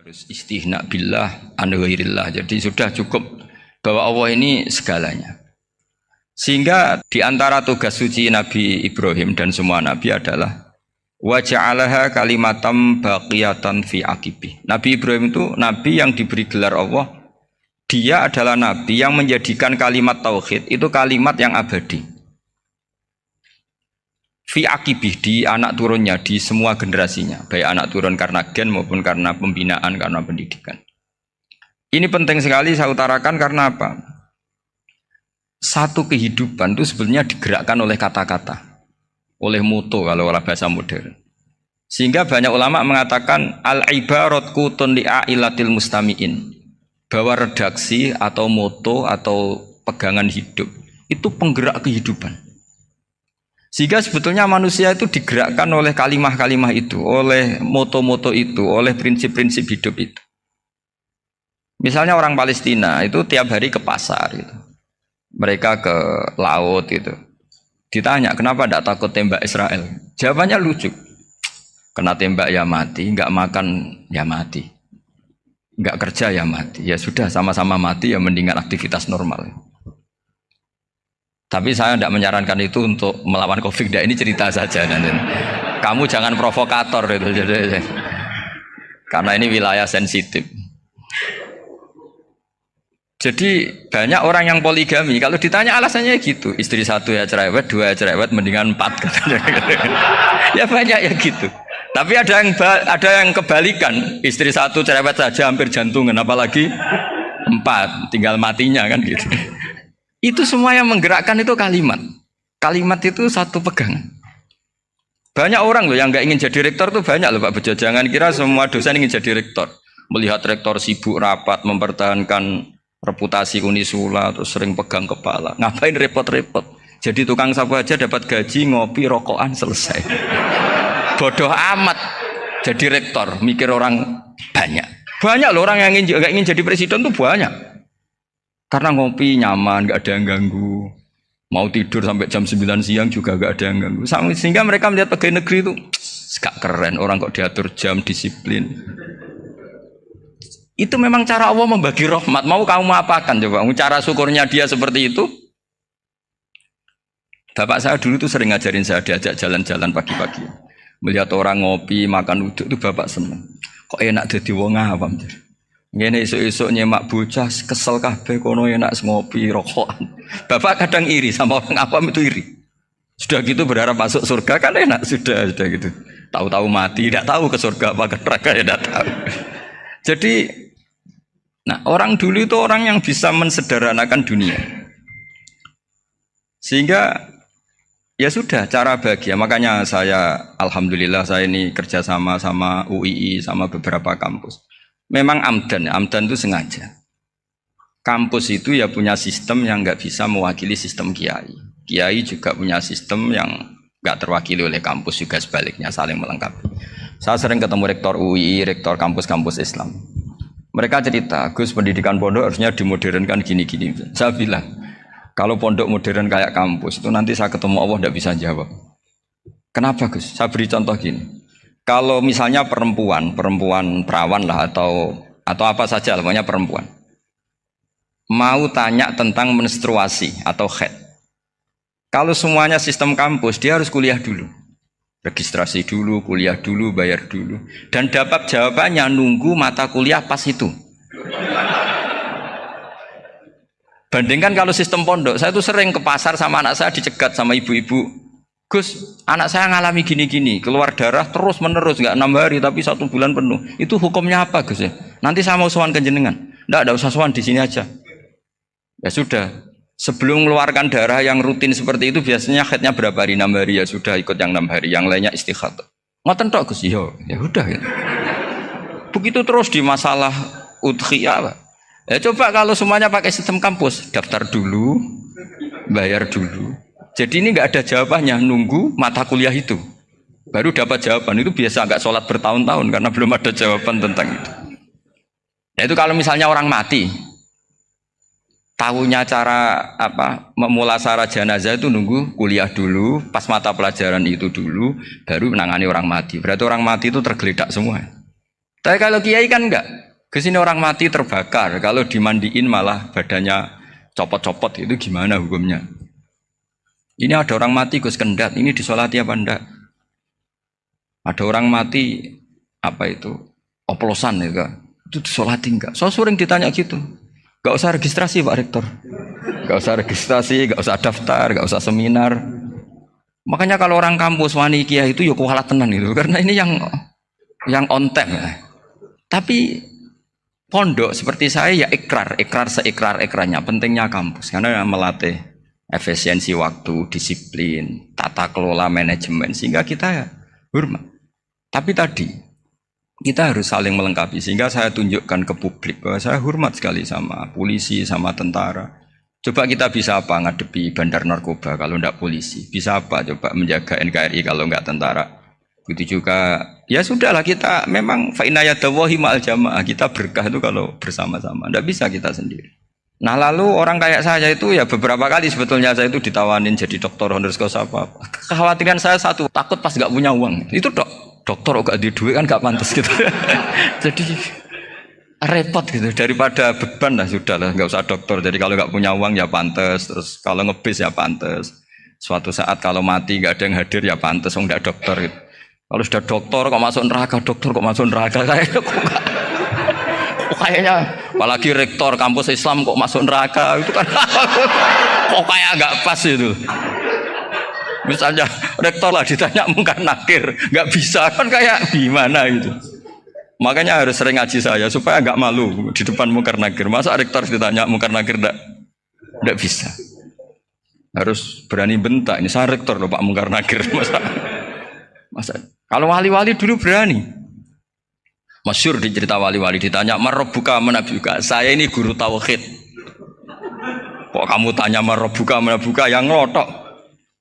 harus istihna billah an ghairillah. Jadi sudah cukup bahwa Allah ini segalanya. Sehingga di antara tugas suci Nabi Ibrahim dan semua nabi adalah wa ja'alaha kalimatam baqiyatan fi aqibih. Nabi Ibrahim itu nabi yang diberi gelar Allah. Dia adalah nabi yang menjadikan kalimat tauhid itu kalimat yang abadi. Fi aqibih, di anak turunnya, di semua generasinya, baik anak turun karena gen maupun karena pembinaan, karena pendidikan. Ini penting sekali saya utarakan karena apa? Satu kehidupan itu sebenarnya digerakkan oleh kata-kata, oleh moto kalau oleh bahasa modern. Sehingga banyak ulama mengatakan al-ibarat kutun li'ailatil mustami'in, bahwa redaksi atau moto atau pegangan hidup itu penggerak kehidupan. Sehingga sebetulnya manusia itu digerakkan oleh kalimah-kalimah itu, oleh moto-moto itu, oleh prinsip-prinsip hidup itu. Misalnya orang Palestina itu tiap hari ke pasar gitu. Mereka ke laut itu. Ditanya, kenapa tidak takut tembak Israel? Jawabannya lucu. Kena tembak ya mati, enggak makan ya mati. Enggak kerja ya mati. Ya sudah, sama-sama mati ya mendingan aktivitas normal. Tapi saya tidak menyarankan itu untuk melawan COVID. Ini cerita saja. Kamu jangan provokator itu. Karena ini wilayah sensitif. Jadi banyak orang yang poligami. Kalau ditanya alasannya gitu, istri satu ya cerewet, dua ya cerewet, mendingan 4. Ya banyak ya gitu. Tapi ada yang kebalikan, istri satu cerewet saja hampir jantungan, apalagi 4, tinggal matinya kan gitu. Itu semua yang menggerakkan itu kalimat. Kalimat itu satu pegangan. Banyak orang loh yang nggak ingin jadi rektor tuh banyak loh Pak Bejo. Jangan kira semua dosen ingin jadi rektor. Melihat rektor sibuk rapat mempertahankan reputasi Unisula terus sering pegang kepala. Ngapain repot-repot? Jadi tukang sapu aja dapat gaji, ngopi, rokokan, selesai. Bodoh amat jadi rektor, mikir orang banyak. Banyak loh orang yang nggak ingin jadi presiden tuh banyak. Karena ngopi nyaman, gak ada yang ganggu. Mau tidur sampai jam 9 siang juga gak ada yang ganggu. Sehingga mereka melihat pegawai negeri itu gak keren, orang kok diatur jam, disiplin. Itu memang cara Allah membagi rahmat. Mau kamu apakan coba? Cara syukurnya dia seperti itu. Bapak saya dulu tuh sering ngajarin saya, diajak jalan-jalan pagi-pagi. Melihat orang ngopi, makan uduk itu bapak seneng. Kok enak jadi wong awam. Ngene esuk-esuk nyemak bocah kesel kabeh kono enak ngopi rokokan. Bapak kadang iri sama orang awam itu iri. Sudah gitu berharap masuk surga kan enak sudah gitu. Tahu-tahu mati, tidak tahu ke surga apa ke neraka ya tidak tahu. Jadi nah, orang dulu itu orang yang bisa mensederhanakan dunia. Sehingga ya sudah cara bahagia. Makanya saya alhamdulillah saya ini kerjasama sama UII sama beberapa kampus. Memang amdan itu sengaja. Kampus itu ya punya sistem yang nggak bisa mewakili sistem kiai. Kiai juga punya sistem yang nggak terwakili oleh kampus juga sebaliknya saling melengkapi. Saya sering ketemu rektor UI, rektor kampus-kampus Islam. Mereka cerita, Gus pendidikan pondok harusnya dimodernkan gini-gini. Saya bilang, kalau pondok modern kayak kampus itu nanti saya ketemu Allah nggak bisa jawab. Kenapa Gus? Saya beri contoh gini. Kalau misalnya perempuan perawan lah atau apa saja namanya perempuan mau tanya tentang menstruasi atau haid, kalau semuanya sistem kampus dia harus kuliah dulu, registrasi dulu, kuliah dulu, bayar dulu, dan dapat jawabannya nunggu mata kuliah pas itu. Bandingkan kalau sistem pondok, saya tuh sering ke pasar sama anak saya dicegat sama ibu-ibu. Gus, anak saya ngalami gini-gini, keluar darah terus menerus, nggak 6 hari tapi 1 bulan penuh. Itu hukumnya apa Gus ya? Nanti saya mau sowan ke jenengan. Nggak usah sowan di sini aja. Ya sudah, sebelum mengeluarkan darah yang rutin seperti itu biasanya haidnya berapa hari? 6 hari ya sudah ikut yang 6 hari, yang lainnya istighatsah. Ngoten tok Gus, ya udah ya. Begitu terus di masalah udhiyah, Pak. Ya coba kalau semuanya pakai sistem kampus, daftar dulu, bayar dulu. Jadi ini nggak ada jawabannya, nunggu mata kuliah itu baru dapat jawaban. Itu biasa nggak sholat bertahun-tahun karena belum ada jawaban tentang itu. Ya itu kalau misalnya orang mati, tahunya cara apa memulasara jenazah itu nunggu kuliah dulu, pas mata pelajaran itu dulu, baru menangani orang mati. Berarti orang mati itu tergeledak semua. Tapi kalau kiai kan enggak. Kesini orang mati terbakar, kalau dimandiin malah badannya copot-copot, itu gimana hukumnya? Ini ada orang mati Gus Kendat, ini disolati apa enggak? Ada orang mati apa itu oplosan itu disolati enggak? So sering ditanya gitu. Enggak usah registrasi Pak Rektor, enggak usah registrasi, enggak usah daftar, enggak usah seminar. Makanya kalau orang kampus wani kiai itu ya kualat tenan gitu, karena ini yang on time ya. Tapi pondok seperti saya ya ikrar seikrar-ikrarnya pentingnya kampus karena melatih efisiensi waktu, disiplin, tata kelola manajemen sehingga kita ya hormat. Tapi tadi kita harus saling melengkapi sehingga saya tunjukkan ke publik bahwa saya hormat sekali sama polisi, sama tentara. Coba kita bisa apa ngadepi bandar narkoba kalau enggak polisi? Bisa apa coba menjaga NKRI kalau enggak tentara? Begitu juga ya sudahlah kita memang fa inna yadallahi ma'al jamaah, kita berkah itu kalau bersama-sama. Enggak bisa kita sendiri. Nah lalu orang kayak saya itu ya beberapa kali sebetulnya saya itu ditawanin jadi dokter honoris causa apa. Kekhawatiran saya satu, takut pas nggak punya uang. Itu dokter gak di duit kan nggak pantas gitu. Jadi repot gitu, daripada beban lah sudah lah nggak usah dokter. Jadi kalau nggak punya uang ya pantas, terus kalau ngebis ya pantas. Suatu saat kalau mati nggak ada yang hadir ya pantas, nggak dokter gitu. Kalau sudah dokter kok masuk neraka, kayaknya apalagi rektor kampus Islam kok masuk neraka itu kan kok kayak nggak pas itu. Misalnya rektor lah ditanya mungkar nakir nggak bisa kan kayak gimana itu. Makanya harus sering ngaji saya supaya nggak malu di depan mungkar nakir. Masa rektor ditanya mungkar nakir nggak bisa. Harus berani bentak, ini saya rektor loh Pak mungkar nakir. Masa kalau wali-wali dulu berani. Masyhur di cerita wali-wali ditanya marabbuka manabuka, saya ini guru tauhid. Kok kamu tanya marabbuka manabuka yang ngelotok?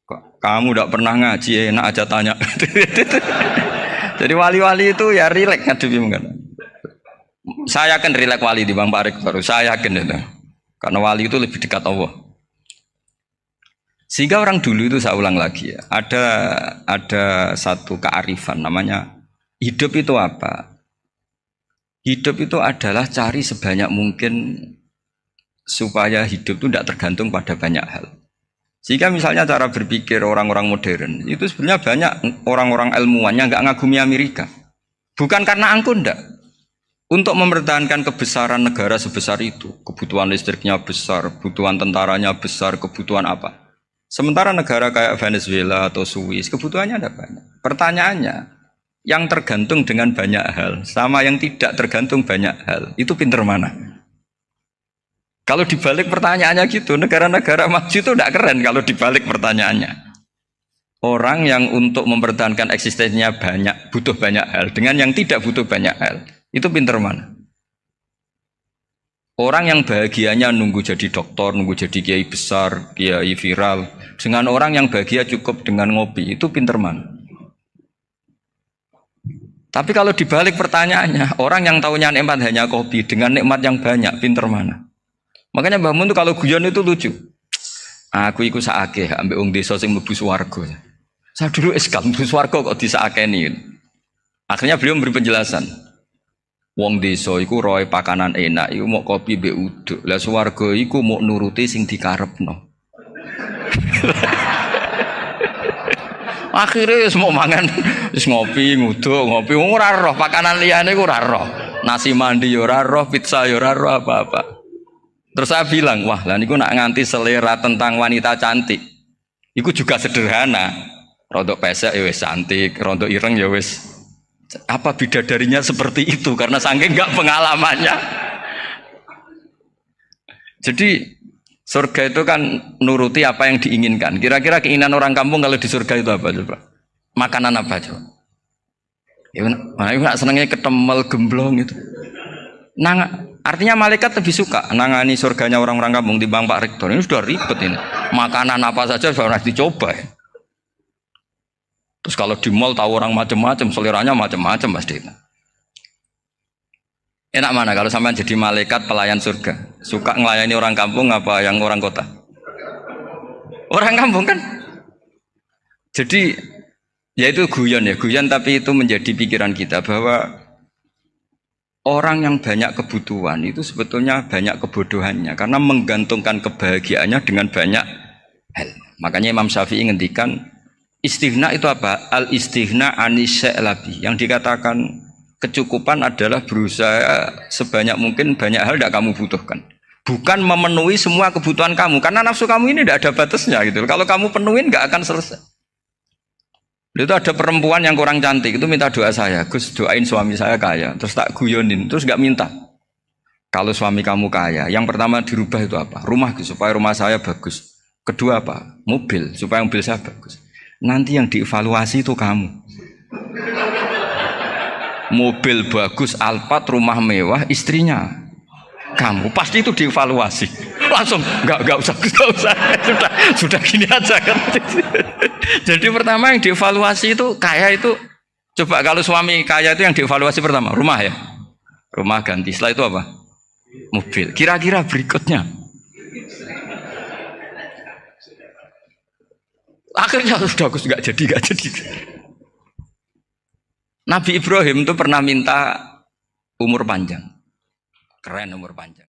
Kok kamu tidak pernah ngaji enak aja tanya. Jadi wali-wali itu ya rileks ngadepi mungkin. Saya yakin rileks wali di Bang Pak Rektor, saya yakin itu. Karena wali itu lebih dekat Allah. Sehingga orang dulu itu saya ulang lagi ya, ada satu kearifan namanya hidup itu apa? Hidup itu adalah cari sebanyak mungkin supaya hidup itu tidak tergantung pada banyak hal. Sehingga misalnya cara berpikir orang-orang modern itu sebenarnya banyak orang-orang ilmuwan yang nggak ngagumi Amerika. Bukan karena angkuh ndak. Untuk mempertahankan kebesaran negara sebesar itu, kebutuhan listriknya besar, kebutuhan tentaranya besar, kebutuhan apa? Sementara negara kayak Venezuela atau Swiss kebutuhannya ada banyak. Pertanyaannya, yang tergantung dengan banyak hal sama yang tidak tergantung banyak hal itu pinter mana? Kalau dibalik pertanyaannya gitu, negara-negara maju itu tidak keren kalau dibalik pertanyaannya. Orang yang untuk mempertahankan eksistensinya banyak, butuh banyak hal dengan yang tidak butuh banyak hal, itu pinter mana? Orang yang bahagianya nunggu jadi dokter, nunggu jadi kiai besar, kiai viral, dengan orang yang bahagia cukup dengan ngopi, itu pinter mana? Tapi kalau dibalik pertanyaannya, orang yang tahunya nikmat hanya kopi dengan nikmat yang banyak, pinter mana? Makanya Mbah Mun tuh kalau guyon itu lucu. Aku ikut saake ambek wong desa sing mlebu swarga. Saya dulu eskal mlebu swarga kok disakeni. Akhirnya beliau memberi penjelasan. Wong desa iku roe pakanan enak, iku mau kopi mbek uduk. Lah swarga iku mau nuruti sing dikarepno. Akhirnya semua mangan wis ngopi, nguduk, ngopi ora roh pakanan liyane iku ora roh. Nasi mandi yo ora roh, pizza yo ora roh apa-apa. Terus saya bilang, wah lah niku nak nganti selera tentang wanita cantik. Iku juga sederhana. Rontok pesek ya wis cantik, rontok ireng ya wis. Apa bidadarinya seperti itu karena saking enggak pengalamannya. Jadi surga itu kan nuruti apa yang diinginkan. Kira-kira keinginan orang kampung kalau di surga itu apa coba? Makanan apa coba? Ya, nak senengnya ketemel gemblong itu. Artinya malaikat lebih suka nangani surganya orang-orang kampung dibanding Pak Rektor. Ini sudah ribet ini. Makanan apa saja sudah harus dicoba ya. Terus kalau di mall tahu orang macam-macam, seleranya macam-macam pasti. Enak mana kalau sampai jadi malaikat pelayan surga? Suka ngelayani orang kampung apa yang orang kota? Orang kampung kan? Jadi ya itu guyon ya, guyon tapi itu menjadi pikiran kita bahwa orang yang banyak kebutuhan itu sebetulnya banyak kebodohannya karena menggantungkan kebahagiaannya dengan banyak hal. Makanya Imam Syafi'i ngendikan istighna itu apa? Al istighna anisya'i. Yang dikatakan kecukupan adalah berusaha sebanyak mungkin banyak hal tidak kamu butuhkan. Bukan memenuhi semua kebutuhan kamu karena nafsu kamu ini tidak ada batasnya gitu. Kalau kamu penuhin nggak akan selesai. Itu ada perempuan yang kurang cantik itu minta doa saya, Gus doain suami saya kaya, terus tak guyonin, terus nggak minta. Kalau suami kamu kaya, yang pertama dirubah itu apa? Rumah Gus, supaya rumah saya bagus. Kedua apa? Mobil, supaya mobil saya bagus. Nanti yang dievaluasi itu kamu. Mobil bagus, Alphard, rumah mewah, istrinya kamu pasti itu dievaluasi. Langsung nggak usah sudah gini aja kan. Jadi pertama yang dievaluasi itu kaya itu coba kalau suami kaya itu yang dievaluasi pertama rumah ya, rumah ganti. Setelah itu apa? Mobil. Kira-kira berikutnya akhirnya sudah aku nggak jadi. Nabi Ibrahim itu pernah minta umur panjang, keren umur panjang.